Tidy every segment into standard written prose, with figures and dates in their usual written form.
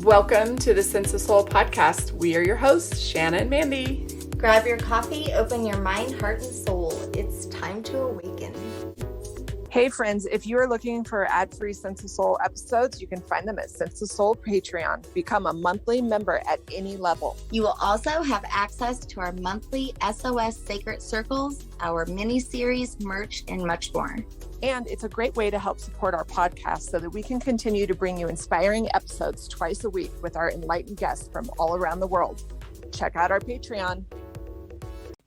Welcome to the Sense of Soul podcast. We are your hosts, Shanna and Mandy. Grab your coffee, open your mind, heart, and soul. It's time to awaken. Hey friends, if you are looking for ad-free Sense of Soul episodes, you can find them at Sense of Soul Patreon. Become a monthly member at any level. You will also have access to our monthly SOS Sacred Circles, our mini-series, merch, and much more. And it's a great way to help support our podcast so that we can continue to bring you inspiring episodes twice a week with our enlightened guests from all around the world. Check out our Patreon.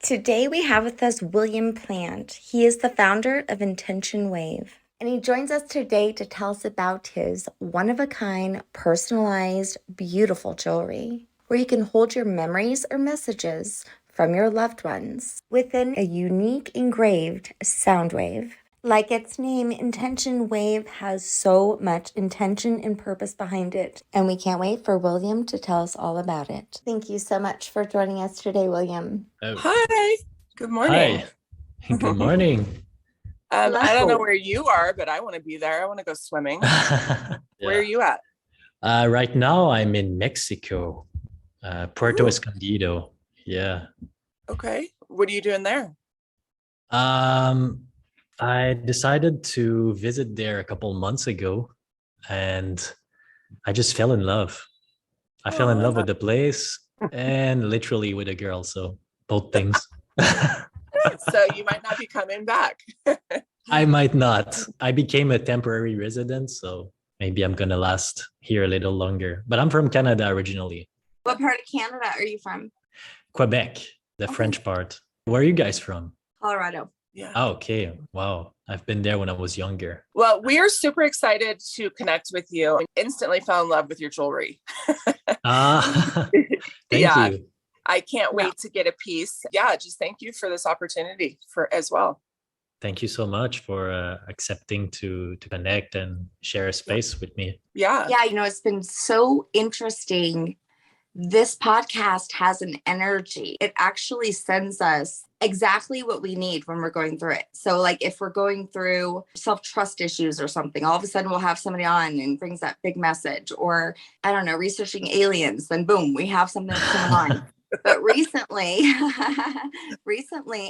Today we have with us William Plante. He is the founder of Intention Wave. And he joins us today to tell us about his one-of-a-kind, personalized, beautiful jewelry, where you can hold your memories or messages from your loved ones within a unique engraved soundwave. Like its name, Intention Wave has so much intention and purpose behind it, and we can't wait for William to tell us all about it. Thank you so much for joining us today, William. Oh. Hi. Good morning. Hi. Good morning. I don't know where you are, but I want to be there. I want to go swimming. Yeah. Where are you at? Right now, I'm in Mexico, Puerto Escondido. Yeah. Okay. What are you doing there? I decided to visit there a couple months ago, and I just fell in love. I fell in love with the place and literally with a girl. So both things. So you might not be coming back. I might not. I became a temporary resident, so maybe I'm gonna last here a little longer. But I'm from Canada originally. What part of Canada are you from? Quebec, the French part. Where are you guys from? Colorado. Yeah. Oh, okay. Wow. I've been there when I was younger. Well, we are super excited to connect with you and instantly fell in love with your jewelry. Thank you. I can't wait to get a piece. Yeah, just thank you for this opportunity as well. Thank you so much for accepting to connect and share a space with me. Yeah. Yeah, it's been so interesting. This podcast has an energy. It actually sends us exactly what we need when we're going through it. So like if we're going through self-trust issues or something, all of a sudden we'll have somebody on and brings that big message, or I don't know, researching aliens, then boom, we have something to come on. But recently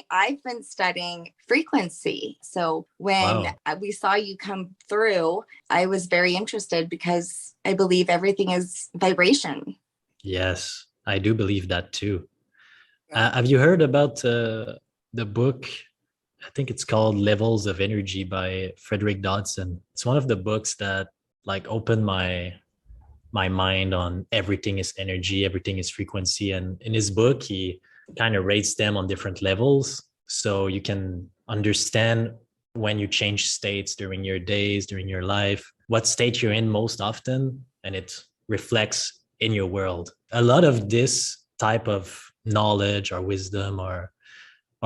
I've been studying frequency. So when we saw you come through, I was very interested because I believe everything is vibration. Yes, I do believe that too. Have you heard about the book? I think it's called Levels of Energy by Frederick Dodson. It's one of the books that like opened my mind on everything is energy, everything is frequency. And in his book, he kind of rates them on different levels. So you can understand when you change states during your days, during your life, what state you're in most often, and it reflects in your world. A lot of this type of knowledge or wisdom or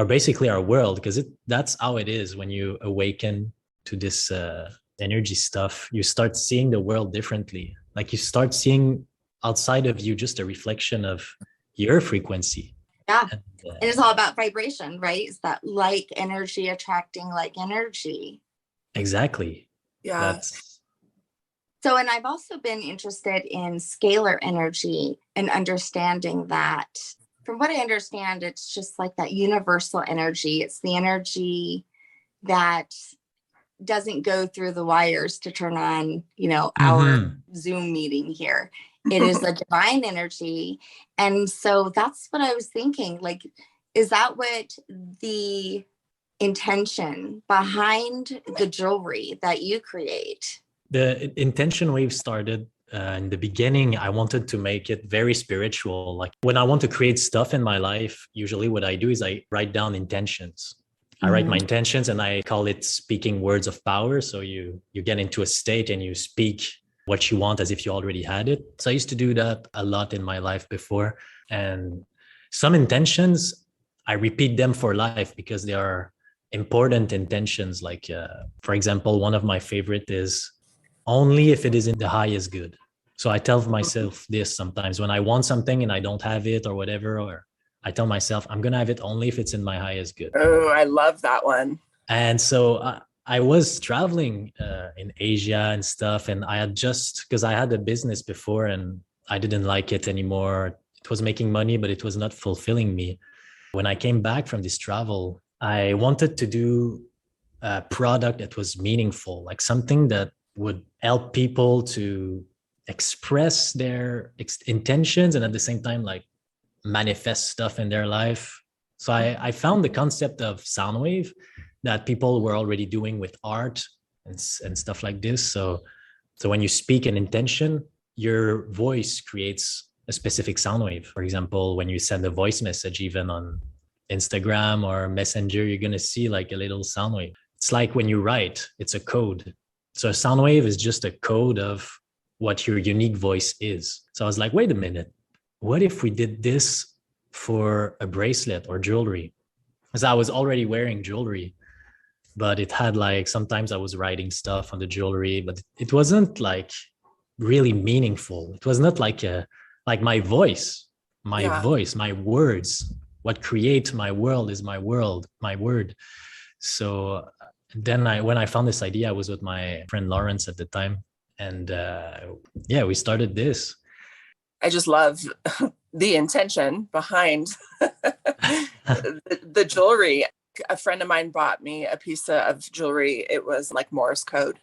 basically our world, because that's how it is when you awaken to this energy stuff. You start seeing the world differently. Like you start seeing outside of you just a reflection of your frequency. Yeah. And it's all about vibration, right? It's that like energy attracting like energy. Exactly. Yeah. So, and I've also been interested in scalar energy and understanding that. From what I understand, it's just like that universal energy. It's the energy that doesn't go through the wires to turn on, our Zoom meeting here. It is a divine energy. And so that's what I was thinking. Like, is that what the intention behind the jewelry that you create? The intention wave started in the beginning. I wanted to make it very spiritual. Like when I want to create stuff in my life, usually what I do is I write down intentions. I write my intentions and I call it speaking words of power. So you get into a state and you speak what you want as if you already had it. So I used to do that a lot in my life before. And some intentions, I repeat them for life because they are important intentions. Like, for example, one of my favorite is only if it is in the highest good. So I tell myself this sometimes when I want something and I don't have it or whatever, or I tell myself I'm going to have it only if it's in my highest good. Oh, I love that one. And so I was traveling in Asia and stuff. And I had because I had a business before and I didn't like it anymore. It was making money, but it was not fulfilling me. When I came back from this travel, I wanted to do a product that was meaningful, like something that would help people to express their intentions and at the same time, like manifest stuff in their life. So I found the concept of soundwave that people were already doing with art and stuff like this. So when you speak an intention, your voice creates a specific sound wave. For example, when you send a voice message, even on Instagram or Messenger, you're going to see like a little sound wave. It's like when you write, it's a code. So a sound wave is just a code of what your unique voice is. So I was like, wait a minute, what if we did this for a bracelet or jewelry? Because I was already wearing jewelry, but it had like, sometimes I was writing stuff on the jewelry, but it wasn't like really meaningful. It was not like my voice, my words. What creates my world is my word. So then when I found this idea, I was with my friend Laurence at the time, and we started this. I just love the intention behind the jewelry. A friend of mine bought me a piece of jewelry. It was like Morse code.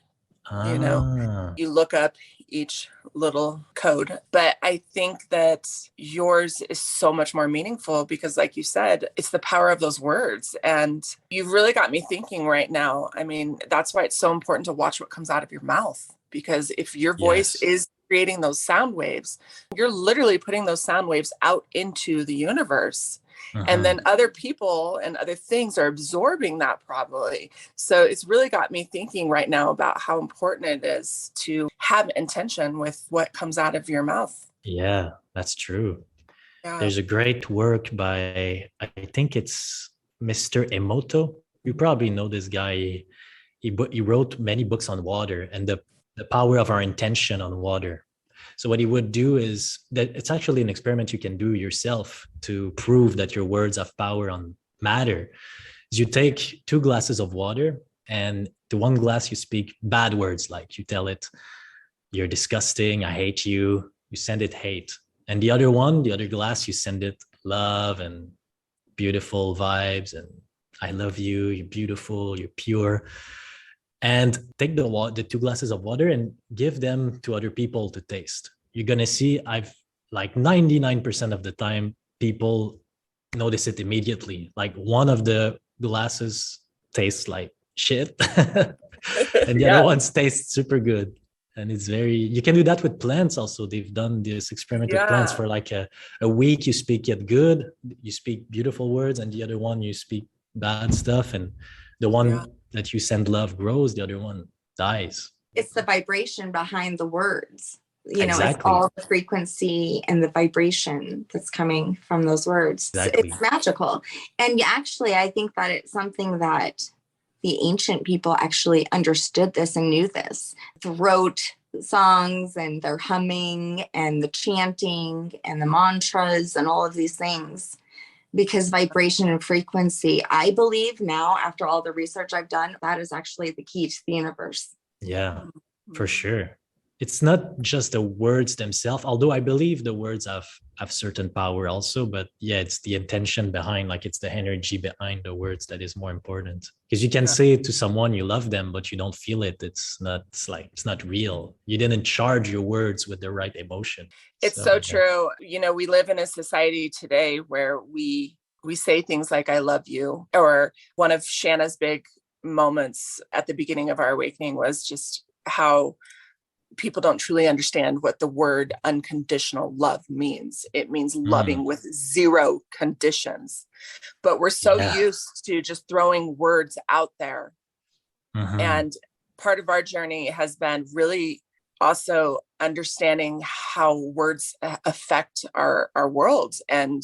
You know, you look up each little code, but I think that yours is so much more meaningful because, like you said, it's the power of those words. And you've really got me thinking right now. I mean, that's why it's so important to watch what comes out of your mouth, because if your voice is creating those sound waves, you're literally putting those sound waves out into the universe. And then other people and other things are absorbing that probably. So it's really got me thinking right now about how important it is to have intention with what comes out of your mouth. Yeah, that's true. Yeah. There's a great work by, I think it's Mr. Emoto. You probably know this guy. He wrote many books on water and the power of our intention on water. So what he would do is that it's actually an experiment you can do yourself to prove that your words have power on matter. Is you take 2 glasses of water, and to one glass you speak bad words, like you tell it, you're disgusting, I hate you, you send it hate. And the other glass, you send it love and beautiful vibes and I love you, you're beautiful, you're pure. And take the 2 glasses of water and give them to other people to taste. You're going to see, I've like 99% of the time, people notice it immediately. Like one of the glasses tastes like shit and the other ones taste super good. And it's you can do that with plants also. They've done this experiment with plants for like a week. You speak it good, you speak beautiful words, and the other one you speak bad stuff. And the one that you send love grows, the other one dies. It's the vibration behind the words. You know, Exactly. it's all the frequency and the vibration that's coming from those words. Exactly. It's magical. And actually, I think that it's something that the ancient people actually understood this and knew this. Wrote songs and their humming and the chanting and the mantras and all of these things. Because vibration and frequency, I believe now, after all the research I've done, that is actually the key to the universe. Yeah, for sure. It's not just the words themselves, although I believe the words have certain power also, but it's the intention behind, like it's the energy behind the words that is more important. Because you can say to someone you love them, but you don't feel it. It's not real. You didn't charge your words with the right emotion. It's so true. You know, we live in a society today where we say things like, I love you. Or one of Shanna's big moments at the beginning of our awakening was just how people don't truly understand what the word unconditional love means. It means loving with 0 conditions. But we're so used to just throwing words out there. And part of our journey has been really also understanding how words affect our world. And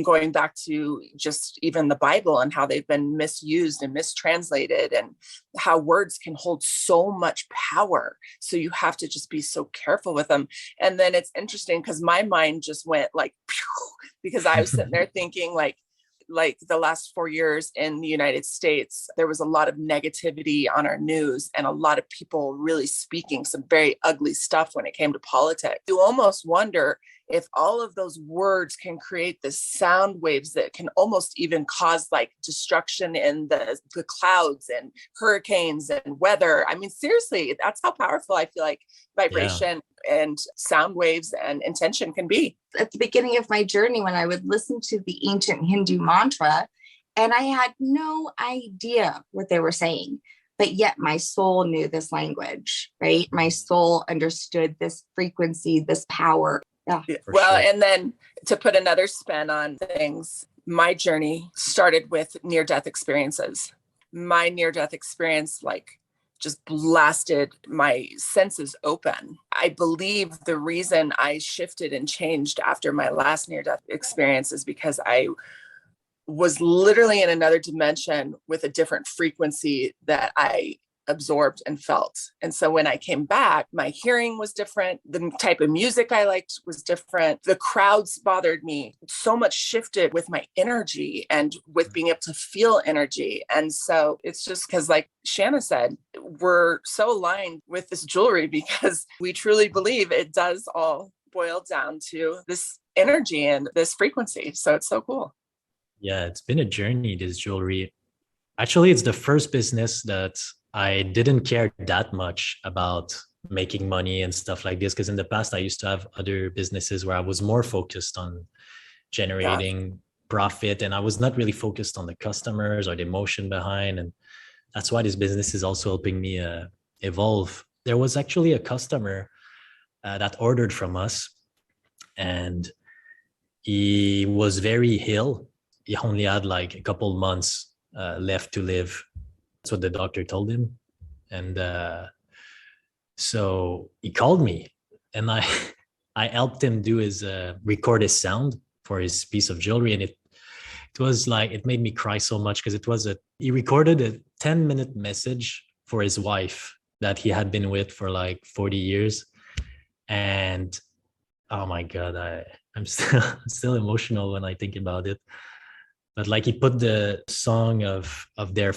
going back to just even the Bible and how they've been misused and mistranslated, and how words can hold so much power. So you have to just be so careful with them. And then it's interesting because my mind just went like, pew, because I was sitting there thinking like, like the last 4 years in the United States, there was a lot of negativity on our news and a lot of people really speaking some very ugly stuff when it came to politics. You almost wonder if all of those words can create the sound waves that can almost even cause like destruction in the clouds and hurricanes and weather. I mean, seriously, that's how powerful I feel like vibration and sound waves and intention can be. At the beginning of my journey, when I would listen to the ancient Hindu mantra, and I had no idea what they were saying, but yet my soul knew this language, right? My soul understood this frequency, this power. Yeah. Well, sure. And then to put another spin on things, my journey started with near-death experiences. My near-death experience, like, just blasted my senses open. I believe the reason I shifted and changed after my last near-death experience is because I was literally in another dimension with a different frequency that I absorbed and felt. And so when I came back, my hearing was different. The type of music I liked was different. The crowds bothered me. So much shifted with my energy and with being able to feel energy. And so it's just because, like Shanna said, we're so aligned with this jewelry because we truly believe it does all boil down to this energy and this frequency. So it's so cool. Yeah, it's been a journey, this jewelry. Actually, it's the first business that I didn't care that much about making money and stuff like this, because in the past I used to have other businesses where I was more focused on generating profit, and I was not really focused on the customers or the emotion behind. And that's why this business is also helping me evolve. There was actually a customer that ordered from us, and he was very ill. He only had like a couple months left to live. That's what the doctor told him. And so he called me, and I helped him do his record his sound for his piece of jewelry. And it was like, it made me cry so much, because he recorded a 10-minute message for his wife that he had been with for like 40 years. And oh my God, I'm still emotional when I think about it. But like, he put the song of the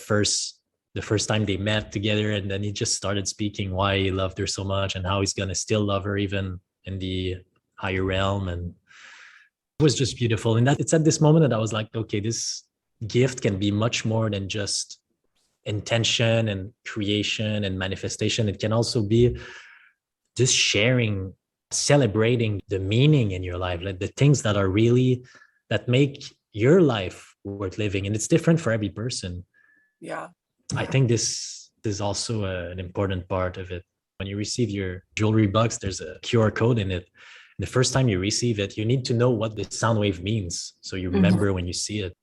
first time they met together, and then he just started speaking why he loved her so much and how he's gonna still love her even in the higher realm. And it was just beautiful. And it's at this moment that I was like, okay, this gift can be much more than just intention and creation and manifestation. It can also be just sharing, celebrating the meaning in your life, like the things that are really, that make your life worth living. And it's different for every person. Yeah. I think this is also an important part of it. When you receive your jewelry box, there's a QR code in it. And the first time you receive it, you need to know what the sound wave means, so you remember when you see it.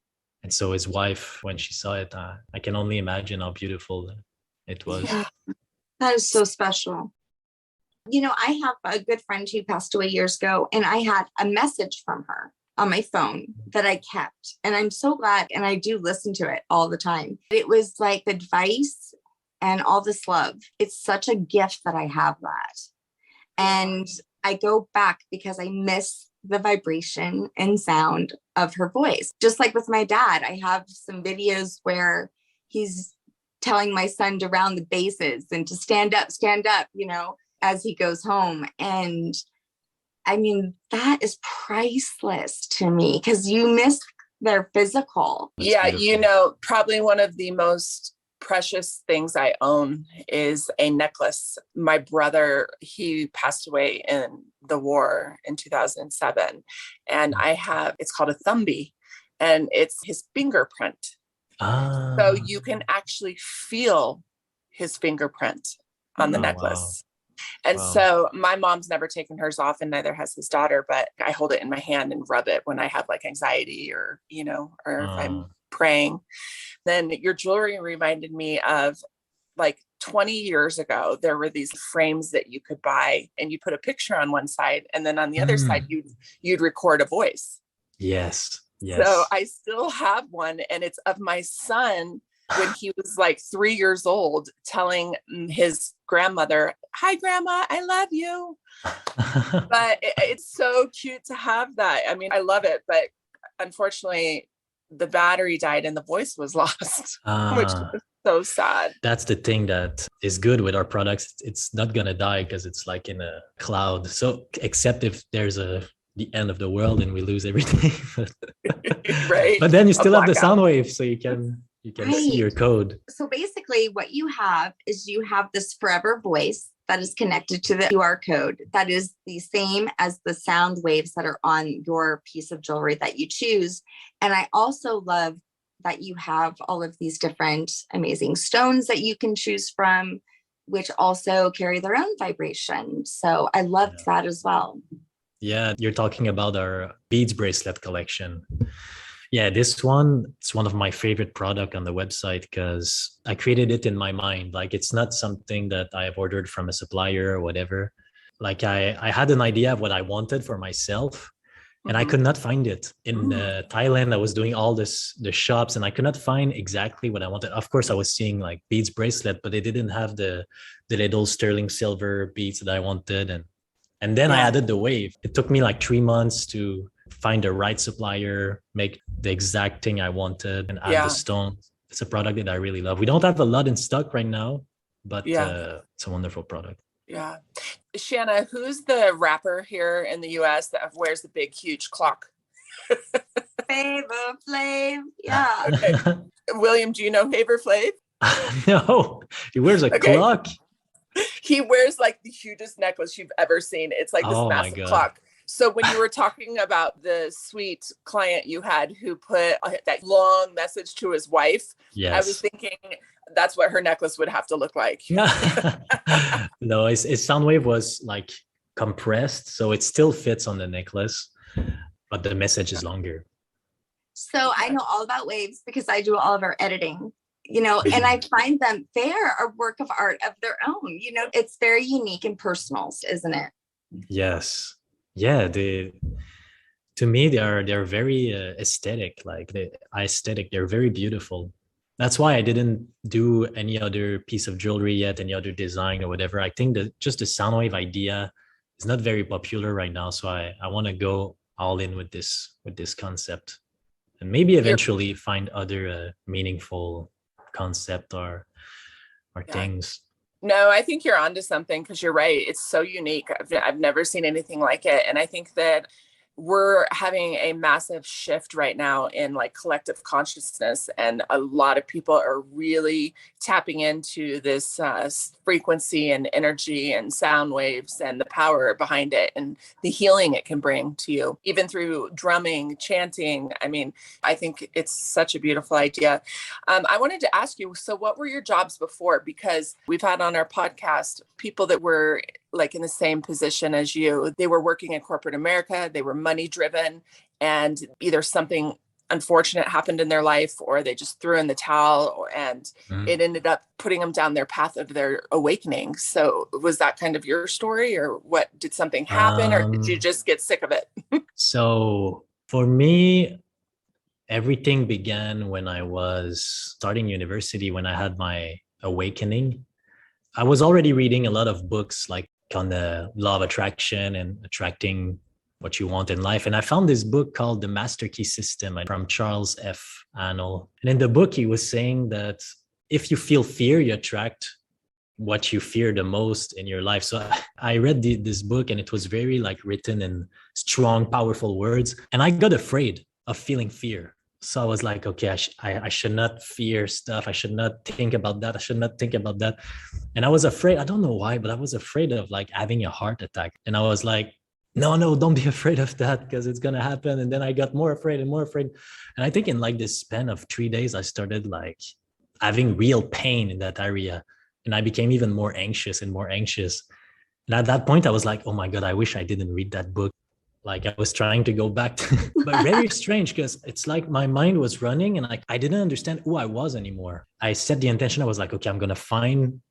And so his wife, when she saw it, I can only imagine how beautiful it was. Yeah, that is so special. You know, I have a good friend who passed away years ago, and I had a message from her on my phone that I kept. And I'm so glad. And I do listen to it all the time. It was like advice and all this love. It's such a gift that I have that. And I go back because I miss the vibration and sound of her voice. Just like with my dad, I have some videos where he's telling my son to round the bases and to stand up, you know, as he goes home. And I mean, that is priceless to me, because you miss their physical. Yeah, you know, probably one of the most precious things I own is a necklace. My brother, he passed away in the war in 2007. And I have, it's called a thumbie, and it's his fingerprint. So you can actually feel his fingerprint on the necklace. Wow. And so my mom's never taken hers off, and neither has his daughter, but I hold it in my hand and rub it when I have like anxiety or, you know, or if I'm praying. Then your jewelry reminded me of like 20 years ago, there were these frames that you could buy, and you put a picture on one side, and then on the other side, you'd record a voice. Yes. So I still have one, and it's of my son when he was like 3 years old, telling his grandmother, "Hi, Grandma, I love you." But it's so cute to have that. I mean, I love it, but unfortunately, the battery died and the voice was lost, which Ah, was so sad. that's the thing that is good with our products. It's not gonna die because it's like in a cloud. So except if there's the end of the world and we lose everything. Right? But then you A still have the blackout. sound wave, so you can see your Right. code. So basically, what you have is you have this forever voice that is connected to the QR code that is the same as the sound waves that are on your piece of jewelry that you choose. And I also love that you have all of these different amazing stones that you can choose from, which also carry their own vibration. So I loved that as well. Yeah, you're talking about our beads bracelet collection. Yeah, this one, it's one of my favorite product on the website because I created it in my mind. Like it's not something that I have ordered from a supplier or whatever. Like I had an idea of what I wanted for myself and I could not find it. In Thailand, I was doing all the shops and I could not find exactly what I wanted. Of course, I was seeing like beads bracelet, but they didn't have the little sterling silver beads that I wanted. And then I Yeah. added the wave. It took me like 3 months to find the right supplier, make the exact thing I wanted, and add the Yeah. stones. It's a product that I really love. We don't have a lot in stock right now, but Yeah. it's a wonderful product. Yeah. Shanna, who's the rapper here in the US that wears the big, huge clock? Favor Flav. Yeah. Okay. William, do you know Favor Flav? No, he wears a Okay. clock. He wears like the hugest necklace you've ever seen. It's like this Oh my massive God. clock. So when you were talking about the sweet client you had who put that long message to his wife, I was Yes. thinking that's what her necklace would have to look like. No, his sound wave was like compressed, so it still fits on the necklace, but the message is longer. So I know all about waves because I do all of our editing, and I find them, they're a work of art of their own. It's very unique and personal, isn't it? Yes. Yeah, to me they're very aesthetic, like the aesthetic, they're very beautiful. That's why I didn't do any other piece of jewelry yet, any other design or whatever. I think that just the soundwave idea is not very popular right now, so I want to go all in with this concept and maybe eventually find other meaningful concept or things. No, I think you're onto something because you're right. It's so unique. I've never seen anything like it. And I think that we're having a massive shift right now in like collective consciousness. And a lot of people are really tapping into this frequency and energy and sound waves and the power behind it and the healing it can bring to you, even through drumming, chanting. I mean, I think it's such a beautiful idea. I wanted to ask you, so what were your jobs before? Because we've had on our podcast people that were like in the same position as you. They were working in corporate America, they were money driven, and either something unfortunate happened in their life or they just threw in the towel and it ended up putting them down their path of their awakening. So was that kind of your story, or what, did something happen or did you just get sick of it? So for me, everything began when I was starting university, when I had my awakening. I was already reading a lot of books like on the law of attraction and attracting what you want in life. And I found this book called The Master Key System from Charles F. Arnold. And in the book, he was saying that if you feel fear, you attract what you fear the most in your life. So I read this book and it was very like written in strong, powerful words. And I got afraid of feeling fear. So I was like, okay, I should not fear stuff. I should not think about that. I should not think about that. And I was afraid. I don't know why, but I was afraid of like having a heart attack. And I was like, no, don't be afraid of that because it's going to happen. And then I got more afraid and more afraid. And I think in like this span of 3 days, I started like having real pain in that area. And I became even more anxious and more anxious. And at that point, I was like, oh my God, I wish I didn't read that book. Like I was trying to go back to, but very strange because it's like my mind was running and I didn't understand who I was anymore. I set the intention. I was like, okay, I'm going to find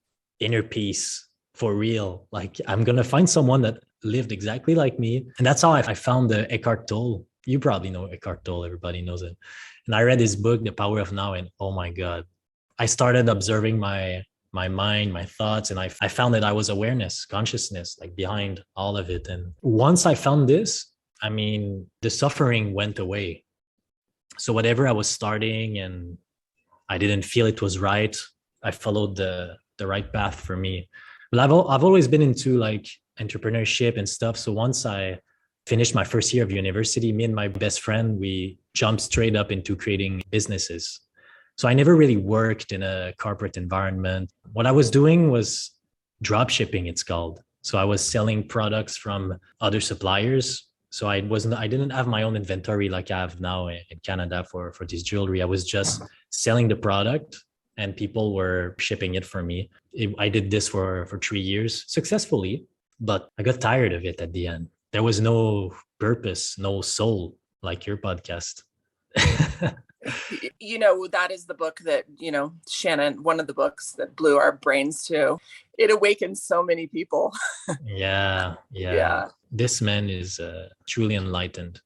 inner peace for real. Like I'm going to find someone that lived exactly like me. And that's how I found the Eckhart Tolle. You probably know Eckhart Tolle. Everybody knows it. And I read his book, The Power of Now. And oh my God, I started observing my mind, my thoughts, and I found that I was awareness, consciousness, like behind all of it. And once I found this, I mean, the suffering went away. So whatever I was starting and I didn't feel it was right, I followed the right path for me. But I've always been into like entrepreneurship and stuff. So once I finished my first year of university, me and my best friend, we jumped straight up into creating businesses. So I never really worked in a corporate environment. What I was doing was drop shipping, it's called. So I was selling products from other suppliers. So I didn't have my own inventory like I have now in Canada for this jewelry. I was just selling the product and people were shipping it for me. I did this for 3 years successfully, but I got tired of it at the end. There was no purpose, no soul like your podcast. That is the book that, Shannon, one of the books that blew our brains to. It awakened so many people. Yeah. Yeah. This man is truly enlightened.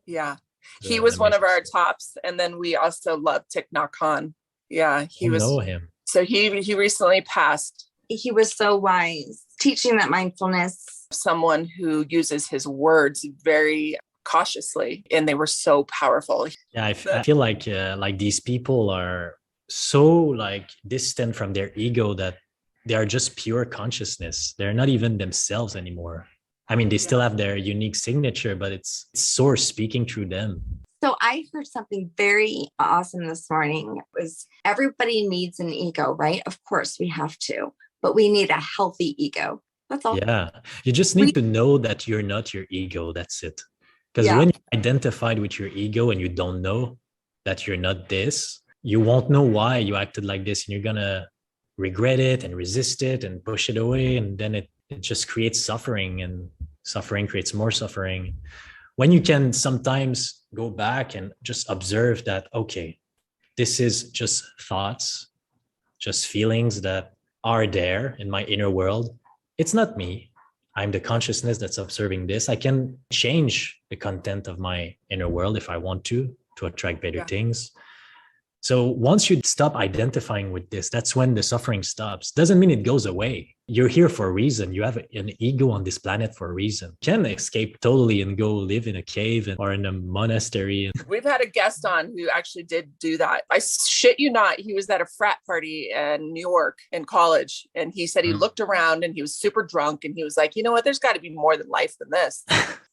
Yeah. He was one of our tops. And then we also love Thich Nhat Hanh. Yeah. I know him. So he recently passed. He was so wise, teaching that mindfulness. Someone who uses his words very cautiously, and they were so powerful. Yeah, I feel like these people are so like distant from their ego that they are just pure consciousness. They're not even themselves anymore. I mean, they still have their unique signature, but it's source speaking through them. So I heard something very awesome this morning. It was everybody needs an ego, right? Of course we have to, but we need a healthy ego. That's all. Yeah, you just need to know that you're not your ego. That's it. Because when you're identified with your ego and you don't know that you're not this, you won't know why you acted like this. And you're going to regret it and resist it and push it away. And then it just creates suffering, and suffering creates more suffering. When you can sometimes go back and just observe that, okay, this is just thoughts, just feelings that are there in my inner world. It's not me. I'm the consciousness that's observing this. I can change the content of my inner world if I want to attract better things. So once you stop identifying with this, that's when the suffering stops. Doesn't mean it goes away. You're here for a reason. You have an ego on this planet for a reason. You can escape totally and go live in a cave or in a monastery. We've had a guest on who actually did do that. I shit you not. He was at a frat party in New York in college. And he said he looked around and he was super drunk. And he was like, you know what? There's got to be more than life than this.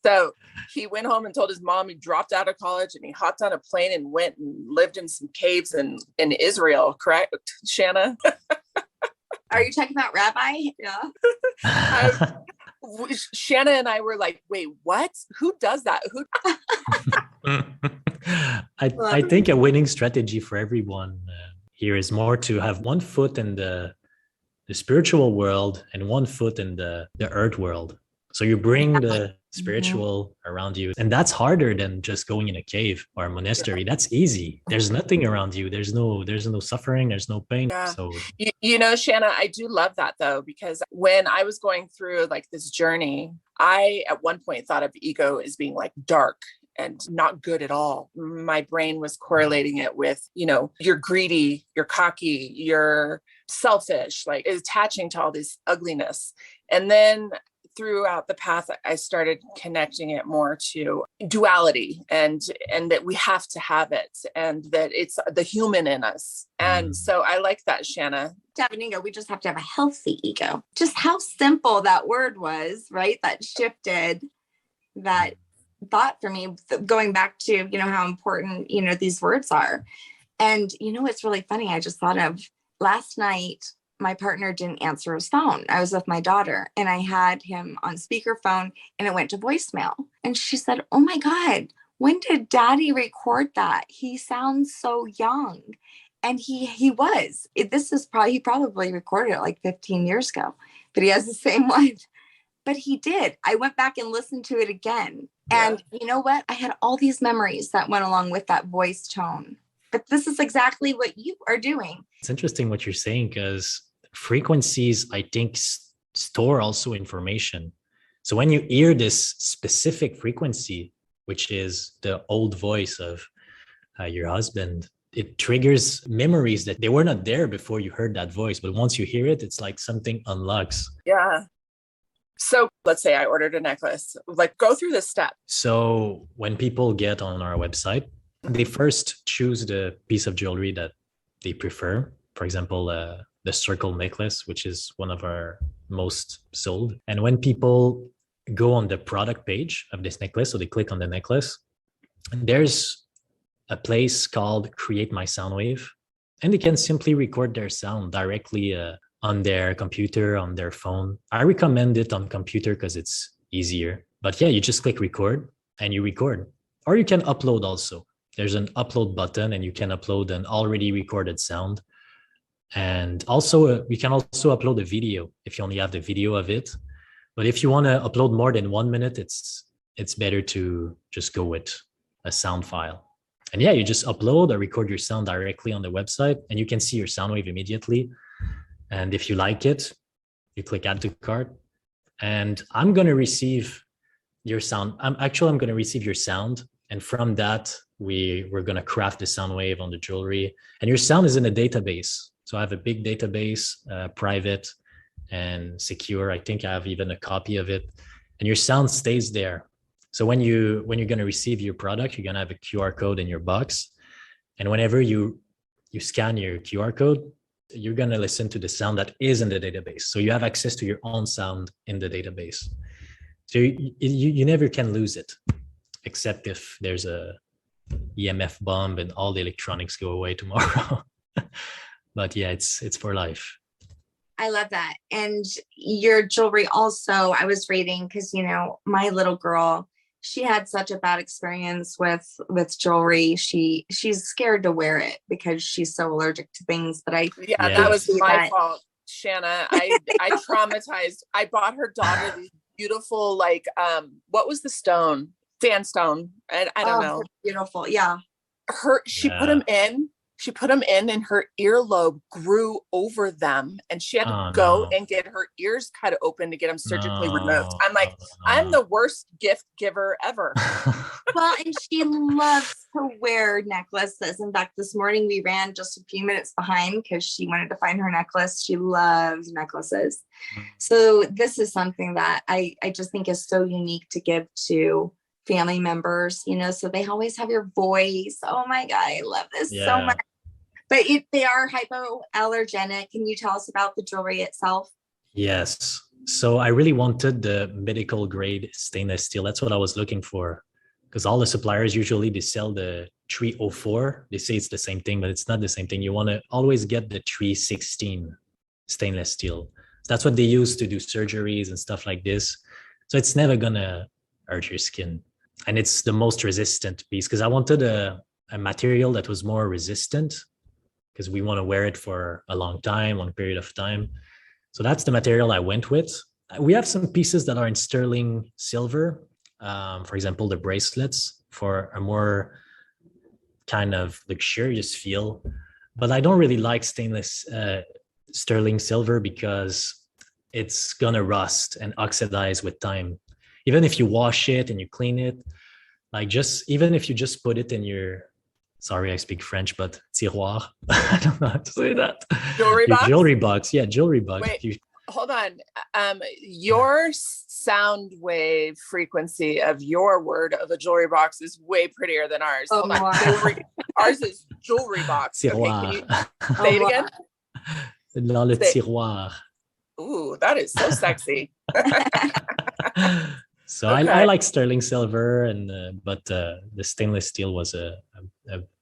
So he went home and told his mom he dropped out of college and he hopped on a plane and went and lived in some caves in Israel. Correct, Shanna? Are you talking about Rabbi? Yeah. Shanna and I were like, wait, what? Who does that? I think a winning strategy for everyone here is more to have one foot in the spiritual world and one foot in the earth world. So you bring the spiritual around you, and that's harder than just going in a cave or a monastery. That's easy. There's nothing around you. There's no suffering. There's no pain. Yeah. So Shanna, I do love that though, because when I was going through like this journey, I at one point thought of ego as being like dark and not good at all. My brain was correlating it with, you're greedy, you're cocky, you're selfish, like attaching to all this ugliness. And then throughout the path, I started connecting it more to duality and that we have to have it and that it's the human in us. And so I like that, Shanna. To have an ego, we just have to have a healthy ego. Just how simple that word was, right? That shifted that thought for me, going back to, how important, these words are. And, it's really funny. I just thought of last night, my partner didn't answer his phone. I was with my daughter and I had him on speakerphone and it went to voicemail. And she said, oh my God, when did daddy record that? He sounds so young. And he was. He probably recorded it like 15 years ago, but he has the same one. But he did. I went back and listened to it again. And you know what? I had all these memories that went along with that voice tone. But this is exactly what you are doing. It's interesting what you're saying, because frequencies, I think, store also information. So when you hear this specific frequency, which is the old voice of your husband, it triggers memories that they were not there before you heard that voice. But once you hear it, it's like something unlocks. Yeah. So let's say I ordered a necklace, like go through this step. So when people get on our website, they first choose the piece of jewelry that they prefer. For example, the circle necklace, which is one of our most sold. And when people go on the product page of this necklace, so they click on the necklace, there's a place called Create My Soundwave, and they can simply record their sound directly on their computer, on their phone. I recommend it on computer because it's easier. But yeah, you just click record and you record. Or you can upload also. There's an upload button and you can upload an already recorded sound. And also, we can also upload a video if you only have the video of it. But if you want to upload more than 1 minute, it's better to just go with a sound file. And yeah, you just upload or record your sound directly on the website, and you can see your sound wave immediately. And if you like it, you click add to cart. And I'm going to receive your sound. I'm going to receive your sound. And from that, we're going to craft the sound wave on the jewelry. And your sound is in a database. So I have a big database, private and secure. I think I have even a copy of it. And your sound stays there. So when you're going to receive your product, you're going to have a QR code in your box. And whenever you scan your QR code, you're going to listen to the sound that is in the database. So you have access to your own sound in the database. So you never can lose it, except if there's a EMF bomb and all the electronics go away tomorrow. But yeah, it's for life. I love that. And your jewelry also, I was reading, because, my little girl, she had such a bad experience with jewelry. She's scared to wear it because she's so allergic to things. But that was my fault, Shanna. I traumatized. I bought her daughter these beautiful, what was the stone? Sandstone. And I don't know. Beautiful. Yeah. She put them in. She put them in and her earlobe grew over them, and she had to go and get her ears cut open to get them surgically removed. I'm like, I'm the worst gift giver ever. Well, and she loves to wear necklaces. In fact, this morning we ran just a few minutes behind because she wanted to find her necklace. She loves necklaces. So this is something that I just think is so unique to give to family members, so they always have your voice. Oh my God, I love this so much. But they are hypoallergenic. Can you tell us about the jewelry itself? Yes. So I really wanted the medical grade stainless steel. That's what I was looking for, because all the suppliers usually they sell the 304. They say it's the same thing, but it's not the same thing. You want to always get the 316 stainless steel. So that's what they use to do surgeries and stuff like this. So it's never gonna hurt your skin. And it's the most resistant piece, because I wanted a material that was more resistant, because we want to wear it for a long period of time. So that's the material I went with. We have some pieces that are in sterling silver. For example, the bracelets for a more kind of luxurious feel. But I don't really like sterling silver because it's going to rust and oxidize with time. Even if you wash it and you clean it, even if you just put it in your, sorry, I speak French, but tiroir. I don't know how to say that. Jewelry box? Jewelry box. Yeah, jewelry box. Wait, hold on. Your sound wave frequency of your word of a jewelry box is way prettier than ours. Oh, hold on. Ours is jewelry box. Tiroir. Okay, can you say it again? Dans le tiroir. Ooh, that is so sexy. So okay. I like sterling silver, but the stainless steel was a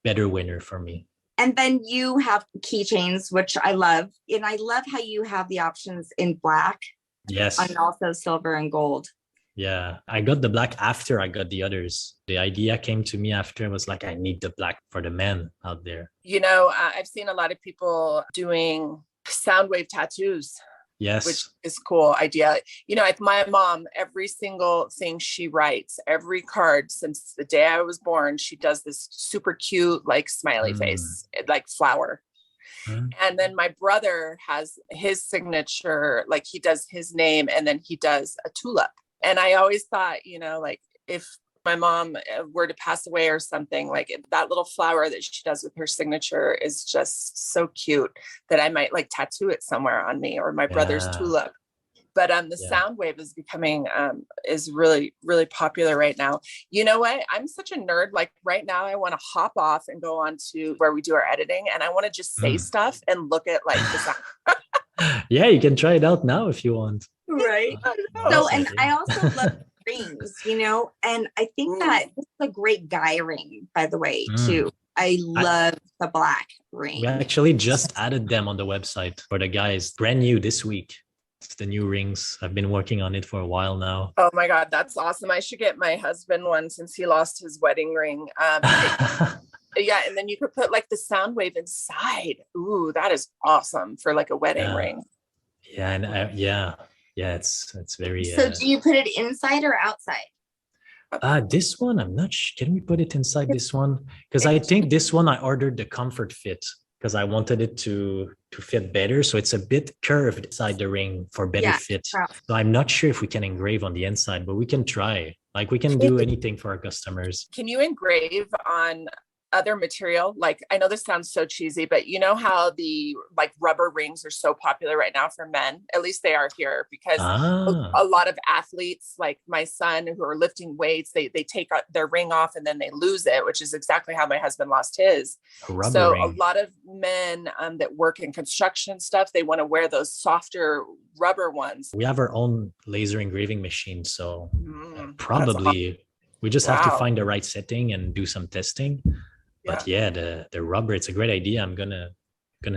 better winner for me. And then you have keychains, which I love. And I love how you have the options in black. Yes. And also silver and gold. Yeah, I got the black after I got the others. The idea came to me after. I was like, I need the black for the men out there. I've seen a lot of people doing soundwave tattoos. Yes. Which is cool idea. Like my mom, every single thing she writes, every card since the day I was born, she does this super cute, smiley face, like flower. And then my brother has his signature, he does his name and then he does a tulip. And I always thought, if my mom were to pass away or something, that little flower that she does with her signature is just so cute that I might tattoo it somewhere on me, or my brother's tulip. But the Yeah. soundwave is becoming is really, really popular right now. You know what? I'm such a nerd. Like right now, I want to hop off and go on to where we do our editing, and I want to just say stuff and look at like the sound. Yeah, you can try it out now if you want. Right. So, and I also love rings, and I think that this is a great guy ring, by the way, too. I love the black ring. We actually just added them on the website for the guys, brand new this week. It's the new rings. I've been working on it for a while now. Oh my God, that's awesome. I should get my husband one since he lost his wedding ring. Yeah, and then you could put like the sound wave inside. Ooh, that is awesome for like a wedding ring. Yeah, and it's very. So, do you put it inside or outside? This one, I'm not sure. Can we put it inside this one? Because I think this one I ordered the comfort fit because I wanted it to fit better. So it's a bit curved inside the ring for better fit. So I'm not sure if we can engrave on the inside, but we can try. Like we can do anything for our customers. Can you engrave on other material? Like, I know this sounds so cheesy, but you know how the like rubber rings are so popular right now for men? At least they are here, because a lot of athletes, like my son, who are lifting weights, they take their ring off and then they lose it, which is exactly how my husband lost his. So a lot of men that work in construction stuff, they want to wear those softer rubber ones. We have our own laser engraving machine, so probably we just have to find the right setting and do some testing. But the rubber, it's a great idea. I'm gonna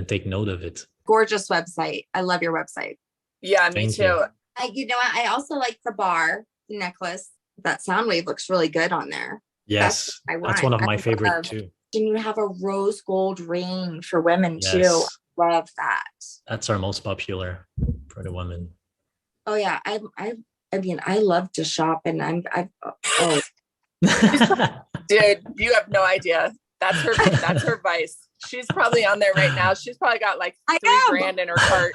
take note of it. Gorgeous website. I love your website. Yeah, me too. I also like the bar, the necklace. That sound wave looks really good on there. Yes, that's one of my favorite too. And you have a rose gold ring for women too. Love that. That's our most popular for the women. Oh yeah, I love to shop, and Dude, you have no idea. That's her vice. She's probably on there right now. She's probably got like $3,000 in her cart.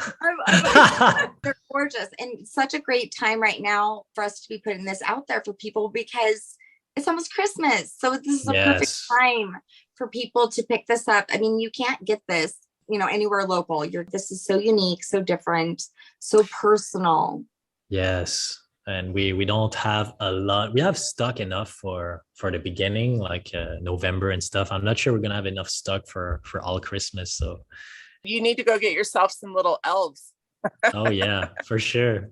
They're gorgeous, and such a great time right now for us to be putting this out there for people because it's almost Christmas. So this is a perfect time for people to pick this up. I mean, you can't get this, anywhere local. This is so unique, so different, so personal. Yes. And we don't have a lot. We have stock enough for the beginning, like November and stuff. I'm not sure we're gonna have enough stock for all Christmas. So you need to go get yourself some little elves. Oh yeah, for sure.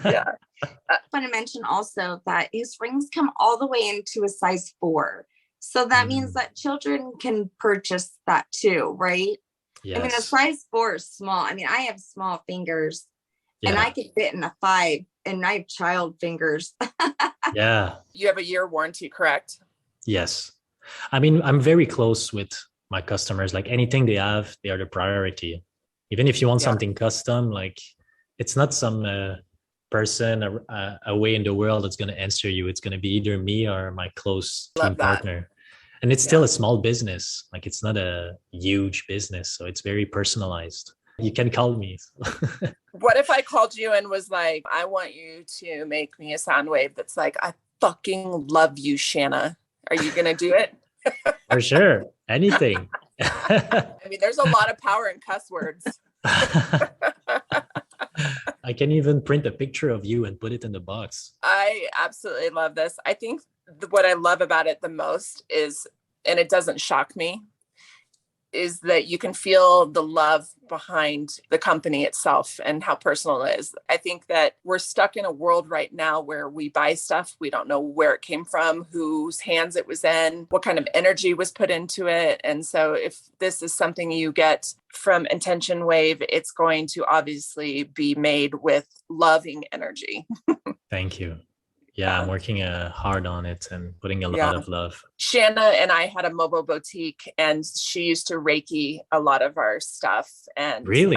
Yeah. I want to mention also that his rings come all the way into a size 4. So that means that children can purchase that too, right? Yes. I mean, a size 4 is small. I mean, I have small fingers and I could fit in a 5. And I have child fingers. Yeah. You have a year warranty, correct? Yes. I mean, I'm very close with my customers. Like anything they have, they are the priority. Even if you want something custom, like it's not some person away in the world that's going to answer you. It's going to be either me or my close team partner. And it's still a small business. Like it's not a huge business. So it's very personalized. You can call me. What if I called you and was like, I want you to make me a sound wave that's like, I fucking love you, Shanna. Are you going to do it? For sure. Anything. I mean, there's a lot of power in cuss words. I can even print a picture of you and put it in the box. I absolutely love this. I think what I love about it the most is, and it doesn't shock me, is that you can feel the love behind the company itself and how personal it is. I think that we're stuck in a world right now where we buy stuff. We don't know where it came from, whose hands it was in, what kind of energy was put into it. And so if this is something you get from Intention Wave, it's going to obviously be made with loving energy. Thank you. Yeah, I'm working hard on it and putting a lot of love. Shanna and I had a mobile boutique, and she used to Reiki a lot of our stuff. And really?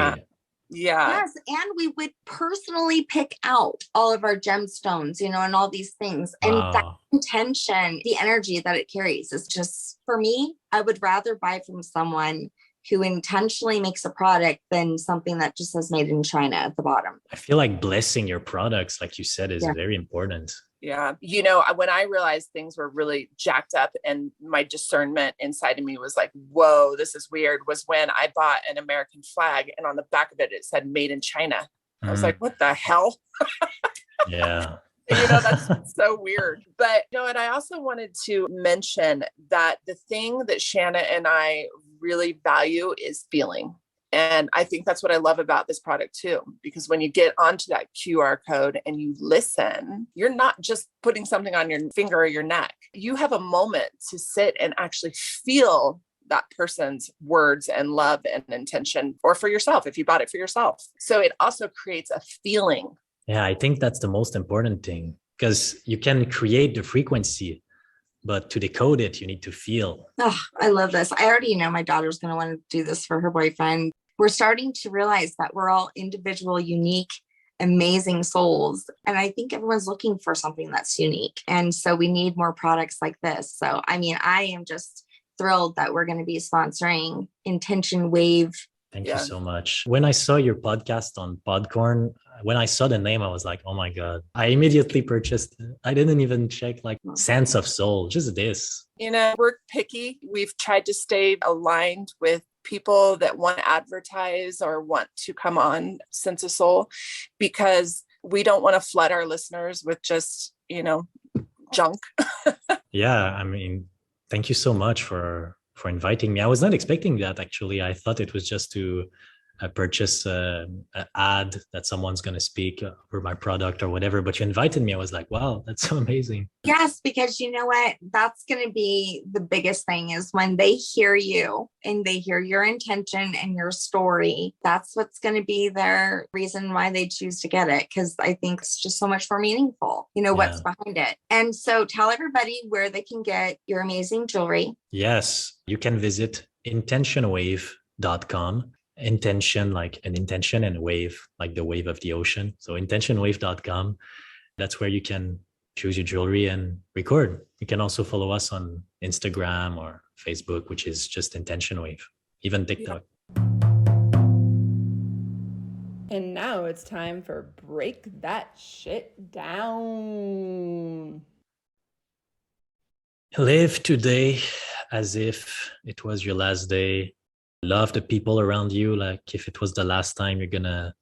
Yes, and we would personally pick out all of our gemstones, and all these things. And that intention, the energy that it carries is just, for me, I would rather buy from someone who intentionally makes a product than something that just says made in China at the bottom. I feel like blessing your products, like you said, is very important. Yeah. When I realized things were really jacked up and my discernment inside of me was like, whoa, this is weird, was when I bought an American flag and on the back of it, it said made in China. I was like, what the hell? Yeah. That's so weird. But and I also wanted to mention that the thing that Shanna and I really value is feeling. And I think that's what I love about this product too, because when you get onto that QR code and you listen, you're not just putting something on your finger or your neck. You have a moment to sit and actually feel that person's words and love and intention, or for yourself, if you bought it for yourself. So it also creates a feeling. Yeah, I think that's the most important thing, because you can create the frequency, but to decode it, you need to feel. Oh, I love this. I already know my daughter's going to want to do this for her boyfriend. We're starting to realize that we're all individual, unique, amazing souls. And I think everyone's looking for something that's unique. And so we need more products like this. So, I mean, I am just thrilled that we're going to be sponsoring Intention Wave. Thank you so much. When I saw your podcast on Podcorn, when I saw the name, I was like, oh my God. I immediately purchased it. I didn't even check like Sense of Soul, just this. We're picky. We've tried to stay aligned with people that want to advertise or want to come on Sense of Soul, because we don't want to flood our listeners with just, junk. Yeah, I mean, thank you so much for inviting me. I was not expecting that, actually. I thought it was just to purchase an ad that someone's going to speak for my product or whatever, but you invited me. I was like, wow, that's so amazing. Yes, because you know what? That's going to be the biggest thing, is when they hear you and they hear your intention and your story, that's what's going to be their reason why they choose to get it. Because I think it's just so much more meaningful, what's behind it. And so tell everybody where they can get your amazing jewelry. Yes, you can visit intentionwave.com. Intention, like an intention, and wave, like the wave of the ocean. So intentionwave.com. That's where you can choose your jewelry and record. You can also follow us on Instagram or Facebook, which is just Intention Wave, even TikTok. And now it's time for Break That Shit Down. Live today as if it was your last day. Love the people around you like if it was the last time you're gonna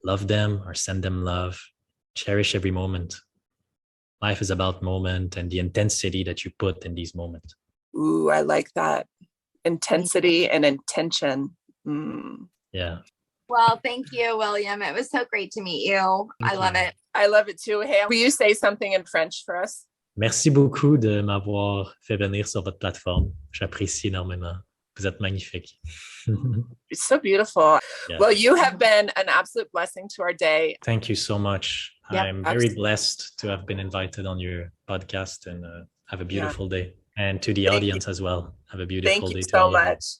love them or send them love. Cherish every moment. Life is about moment and the intensity that you put in these moments. Ooh, I like that. Intensity and intention. Yeah. Well, thank you, William. It was so great to meet you. I love it. I love it too. Hey, will you say something in French for us? Merci beaucoup de m'avoir fait venir sur votre plateforme. J'apprécie énormément. Vous êtes magnifique. It's so beautiful. Yeah. Well, you have been an absolute blessing to our day. Thank you so much. Yep, I'm very blessed to have been invited on your podcast, and have a beautiful day. And to the audience as well. Have a beautiful day. Thank you so much.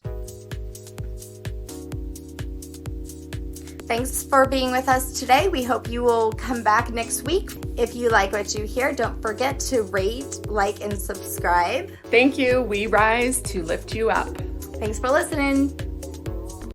Thanks for being with us today. We hope you will come back next week. If you like what you hear, don't forget to rate, like, and subscribe. Thank you. We rise to lift you up. Thanks for listening.